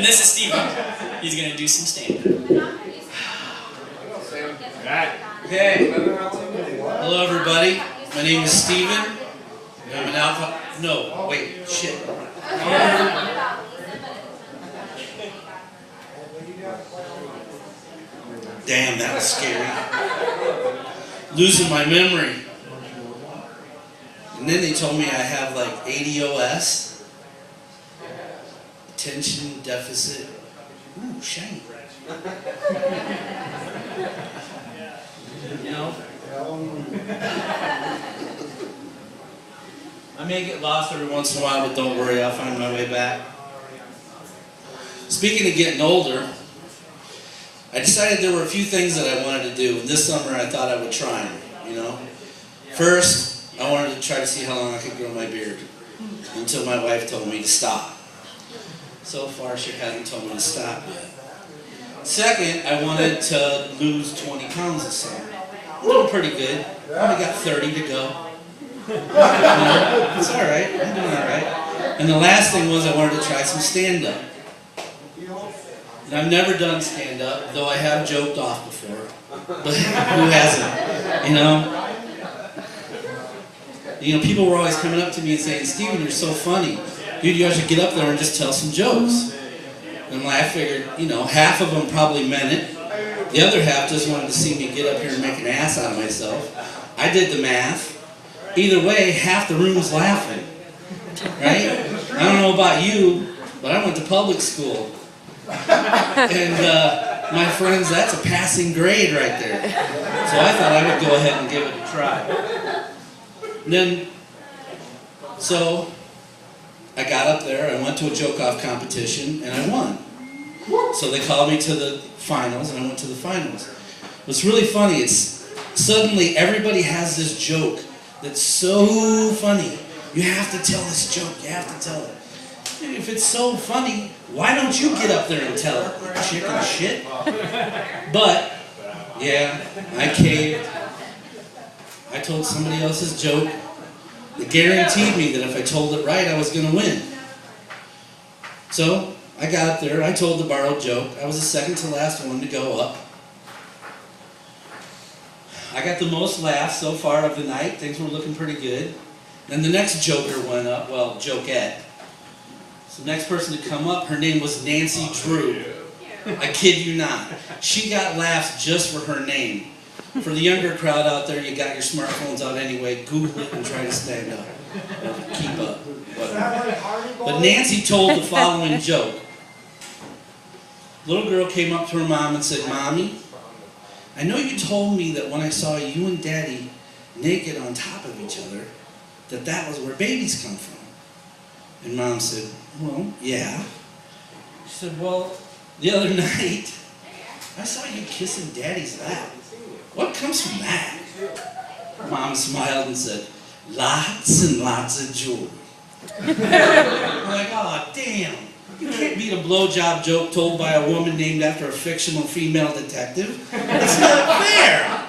And this is Steven. He's going to do some stand-up. Okay. Hello, everybody. My name is Steven. I'm an alpha. No, wait, shit. Damn, that was scary. Losing my memory. And then they told me I have like ADOS. Attention deficit. Ooh, shiny. You know? I may get lost every once in a while, but don't worry, I'll find my way back. Speaking of getting older, I decided there were a few things that I wanted to do, and this summer I thought I would try them, you know? First, I wanted to try to see how long I could grow my beard, until my wife told me to stop. So far, she hasn't told me to stop yet. Second, I wanted to lose 20 pounds this summer. I'm doing pretty good. Only got 30 to go. You know, it's all right. I'm doing all right. And the last thing was I wanted to try some stand-up. And I've never done stand-up, though I have joked off before. But who hasn't? You know, people were always coming up to me and saying, "Steven, you're so funny. Dude, you should get up there and just tell some jokes." And I figured, you know, half of them probably meant it. The other half just wanted to see me get up here and make an ass out of myself. I did the math. Either way, half the room was laughing. Right? I don't know about you, but I went to public school. And my friends, that's a passing grade right there. So I thought I would go ahead and give it a try. And then, so I got up there, I went to a joke-off competition, and I won. So they called me to the finals, and I went to the finals. What's really funny, it's suddenly everybody has this joke that's so funny. You have to tell this joke, you have to tell it. And if it's so funny, why don't you get up there and tell it? You chicken shit. But, yeah, I caved. I told somebody else's joke. They guaranteed me that if I told it right, I was going to win. So, I got up there, I told the borrowed joke. I was the second to last one to go up. I got the most laughs so far of the night. Things were looking pretty good. Then the next joker went up, well, jokette. So the next person to come up, her name was Nancy Drew. I kid you not. She got laughs just for her name. For the younger crowd out there, you got your smartphones out anyway. Google it and try to stand up. Or keep up. Whatever. But Nancy told the following joke. Little girl came up to her mom and said, "Mommy, I know you told me that when I saw you and Daddy naked on top of each other, that was where babies come from." And Mom said, "Well, yeah." She said, "Well, the other night, I saw you kissing Daddy's lap. What comes from that?" Mom smiled and said, "Lots and lots of jewelry." I'm like, oh, damn. You can't beat a blowjob joke told by a woman named after a fictional female detective. It's not fair.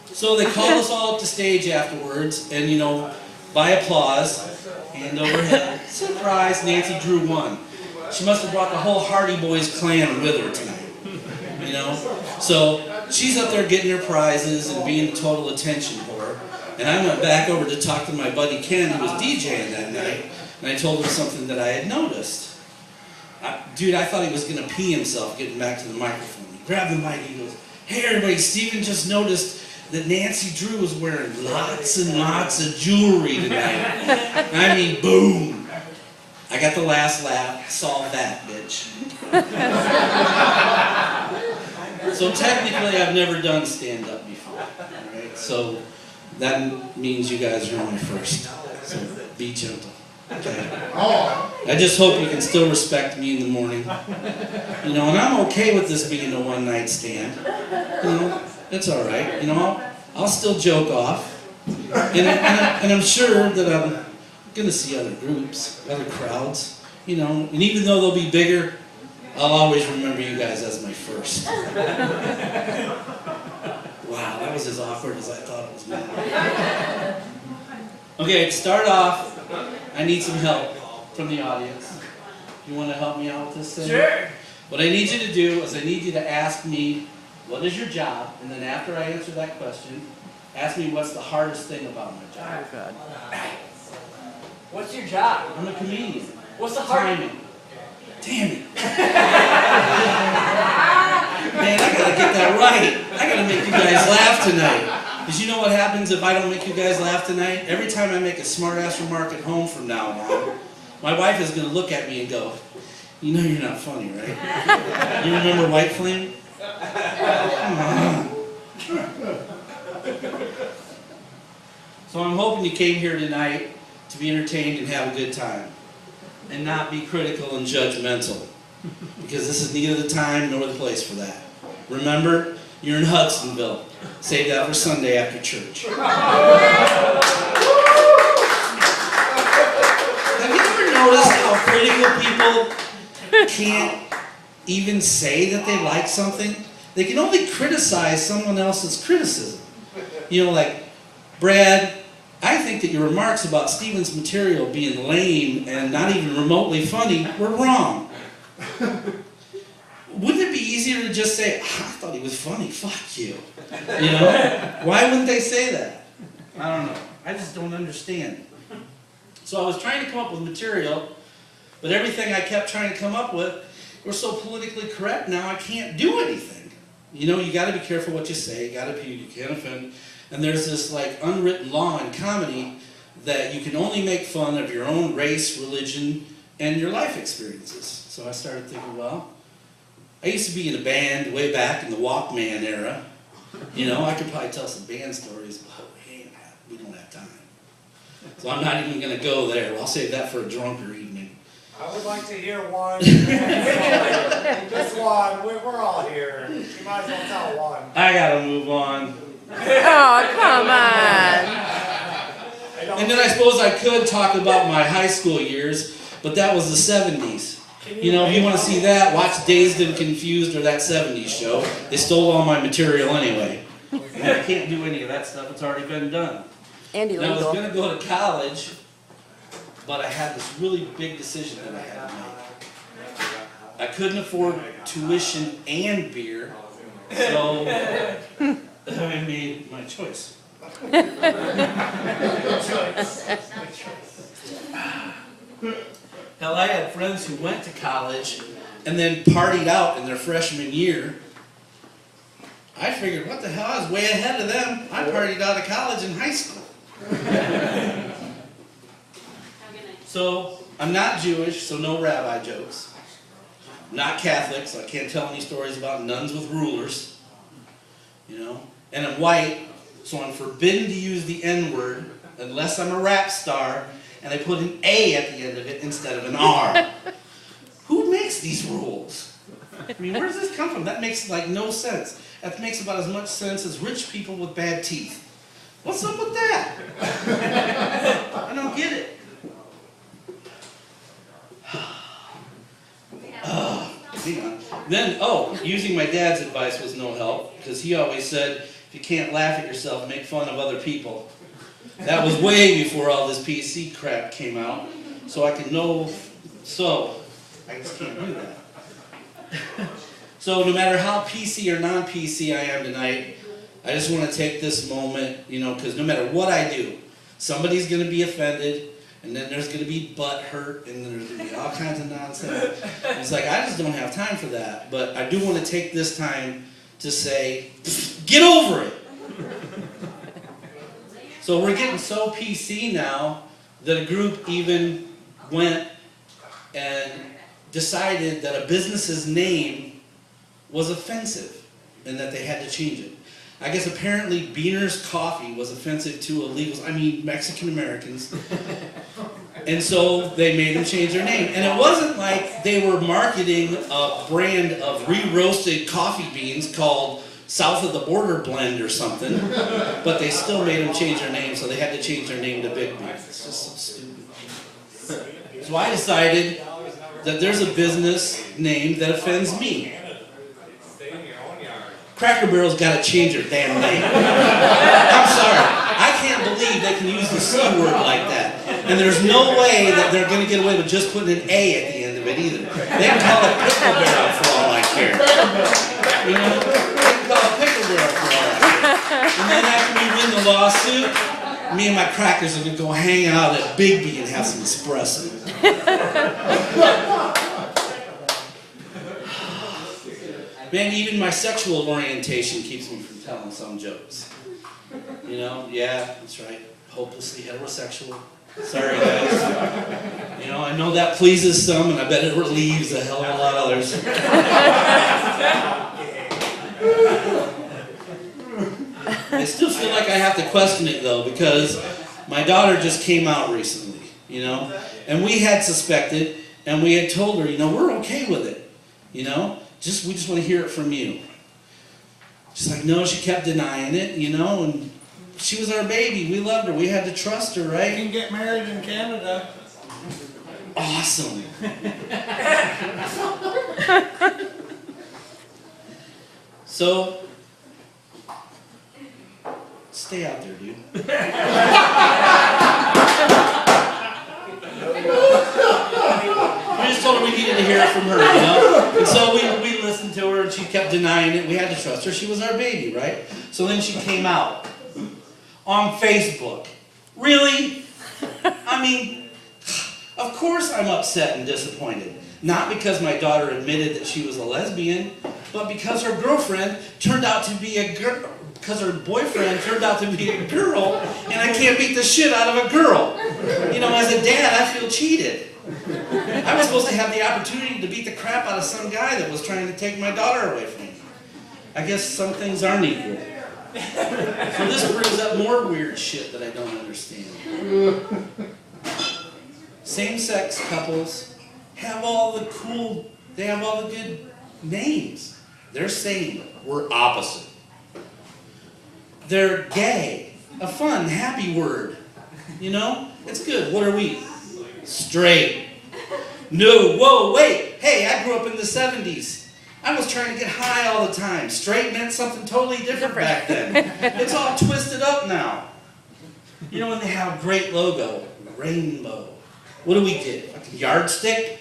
So they called us all up to stage afterwards, and you know, by applause, hand over head, surprise, Nancy Drew won. She must have brought the whole Hardy Boys clan with her tonight. You know? So she's up there getting her prizes and being the total attention whore. And I went back over to talk to my buddy Ken, who was DJing that night, and I told him something that I had noticed. Dude, I thought he was going to pee himself getting back to the microphone. He grabbed the mic, he goes, "Hey everybody, Steven just noticed that Nancy Drew was wearing lots and lots of jewelry tonight." I mean, boom. I got the last laugh, solved that, bitch. So technically I've never done stand-up before, right? So that means you guys are my first. So be gentle. Okay. I just hope you can still respect me in the morning. You know, and I'm okay with this being a one-night stand. You know, it's all right. You know, I'll still joke off. And I'm sure that I'm going to see other groups, other crowds. You know, and even though they'll be bigger, I'll always remember you guys as my first. Wow, that was as awkward as I thought it was going to be. Okay, to start off, I need some help from the audience. You want to help me out with this thing? Sure. What I need you to do is I need you to ask me, what is your job? And then after I answer that question, ask me what's the hardest thing about my job. Oh, God. What's your job? I'm a comedian. What's the hardest? Timing. Damn it. Man, I gotta get that right. I gotta make you guys laugh tonight. Because you know what happens if I don't make you guys laugh tonight? Every time I make a smart-ass remark at home from now on, my wife is gonna look at me and go, you know you're not funny, right? You remember White Flame? Come on. So I'm hoping you came here tonight to be entertained and have a good time. And not be critical and judgmental. Because this is neither the time nor the place for that. Remember, you're in Hudsonville. Save that for Sunday after church. Have you ever noticed how critical people can't even say that they like something? They can only criticize someone else's criticism. You know, like, Brad, I think that your remarks about Steven's material being lame and not even remotely funny were wrong. Wouldn't it be easier to just say, I thought he was funny, fuck you? You know? Why wouldn't they say that? I don't know. I just don't understand. So I was trying to come up with material, but everything I kept trying to come up with were so politically correct now I can't do anything. You know, you gotta be careful what you say, you gotta be, you can't offend. And there's this like unwritten law in comedy that you can only make fun of your own race, religion, and your life experiences. So I started thinking, well, I used to be in a band way back in the Walkman era. You know, I could probably tell some band stories, but we don't have time. So I'm not even going to go there. I'll save that for a drunker evening. I would like to hear one. Just one. We're all here. You might as well tell one. I got to move on. Oh, come on. And then I suppose I could talk about my high school years, but that was the 70s. You know, if you want to see that, watch Dazed and Confused or that 70s show. They stole all my material anyway. And I can't do any of that stuff. It's already been done. And And I was illegal. going to go to college, but I had this really big decision that I had to make. I couldn't afford tuition and beer, so I made my choice. Hell, I had friends who went to college and then partied out in their freshman year. I figured, what the hell, I was way ahead of them. I partied out of college in high school. So, I'm not Jewish, so no rabbi jokes. I'm not Catholic, so I can't tell any stories about nuns with rulers. You know? And I'm white, so I'm forbidden to use the N-word unless I'm a rap star and I put an A at the end of it instead of an R. Who makes these rules? I mean, where does this come from? That makes like no sense. That makes about as much sense as rich people with bad teeth. What's up with that? I don't get it. Hang on. Then, using my dad's advice was no help, because he always said, if you can't laugh at yourself, make fun of other people. That was way before all this PC crap came out, so I can know, so I just can't do that. So no matter how PC or non-PC I am tonight, I just want to take this moment, you know, because no matter what I do, somebody's going to be offended, and then there's going to be butt hurt, and then there's going to be all kinds of nonsense. It's like, I just don't have time for that. But I do want to take this time to say, get over it. So we're getting so PC now that a group even went and decided that a business's name was offensive and that they had to change it. I guess apparently Beaner's Coffee was offensive to illegals, Mexican Americans. And so they made them change their name. And it wasn't like they were marketing a brand of re-roasted coffee beans called South of the Border Blend or something, but they still made them change their name, so they had to change their name to Big Bean. It's just so stupid. So I decided that there's a business name that offends me. Cracker Barrel's got to change their damn name. I'm sorry. I can't believe they can use the C word like that. And there's no way that they're going to get away with just putting an A at the end of it either. They can call it pickle barrel for all I care. You know? They can call it pickle barrel for all I care. And then after we win the lawsuit, me and my crackers are going to go hang out at Big B and have some espresso. Man, even my sexual orientation keeps me from telling some jokes. You know, yeah, that's right. Hopelessly heterosexual. Sorry, guys. You know, I know that pleases some, and I bet it relieves a hell of a lot of others. I still feel like I have to question it, though, because my daughter just came out recently, you know, and we had suspected, and we had told her, you know, we're okay with it, you know. We just want to hear it from you. She's like, no, she kept denying it, you know, and she was our baby. We loved her. We had to trust her, right? You can get married in Canada. Awesome. So, stay out there, dude. We just told her we needed to hear it from her, you know? And so we listened to her, and she kept denying it. We had to trust her. She was our baby, right? So then she came out on Facebook. Really? I mean, of course I'm upset and disappointed. Not because my daughter admitted that she was a lesbian, but because her girlfriend turned out to be a girl. Because her boyfriend turned out to be a girl, and I can't beat the shit out of a girl. You know, as a dad, I feel cheated. I was supposed to have the opportunity to beat the crap out of some guy that was trying to take my daughter away from me. I guess some things aren't equal. So this brings up more weird shit that I don't understand. Same-sex couples have all the good names. They're saying we're opposite. They're gay. A fun, happy word. You know? It's good. What are we? Straight. No, whoa, wait. Hey, I grew up in the 70s. I was trying to get high all the time. Straight meant something totally different back then. It's all twisted up now. You know, when they have a great logo, rainbow. What do we get? Like a yardstick?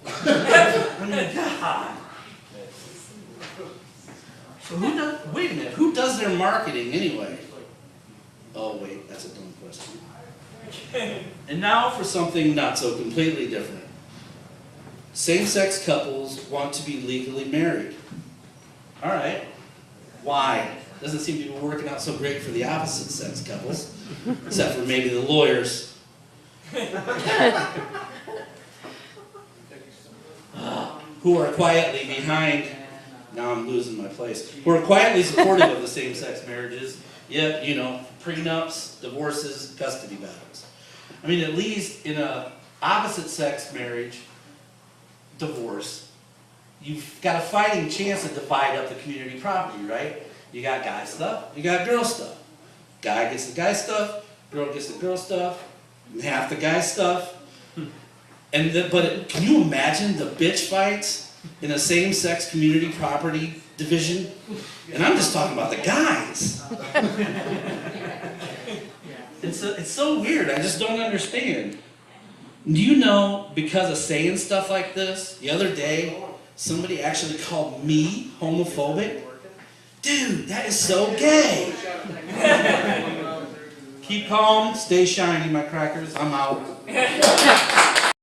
I mean, God. So wait a minute, who does their marketing anyway? Oh wait, that's a dumb question. And now for something not so completely different. Same-sex couples want to be legally married. All right. Why? Doesn't seem to be working out so great for the opposite-sex couples, except for maybe the lawyers. Who are quietly behind. Now I'm losing my place. Who are quietly supportive of the same-sex marriages, yet, you know, prenups, divorces, custody battles. I mean, at least in a opposite-sex marriage, divorce, you've got a fighting chance to divide up the community property, right? You got guy stuff, you got girl stuff. Guy gets the guy stuff, girl gets the girl stuff, and half the guy stuff. But can you imagine the bitch fights in a same-sex community property division? And I'm just talking about the guys. It's so weird. I just don't understand. Do you know, because of saying stuff like this, the other day, somebody actually called me homophobic? Dude, that is so gay. Keep calm, stay shiny, my crackers. I'm out.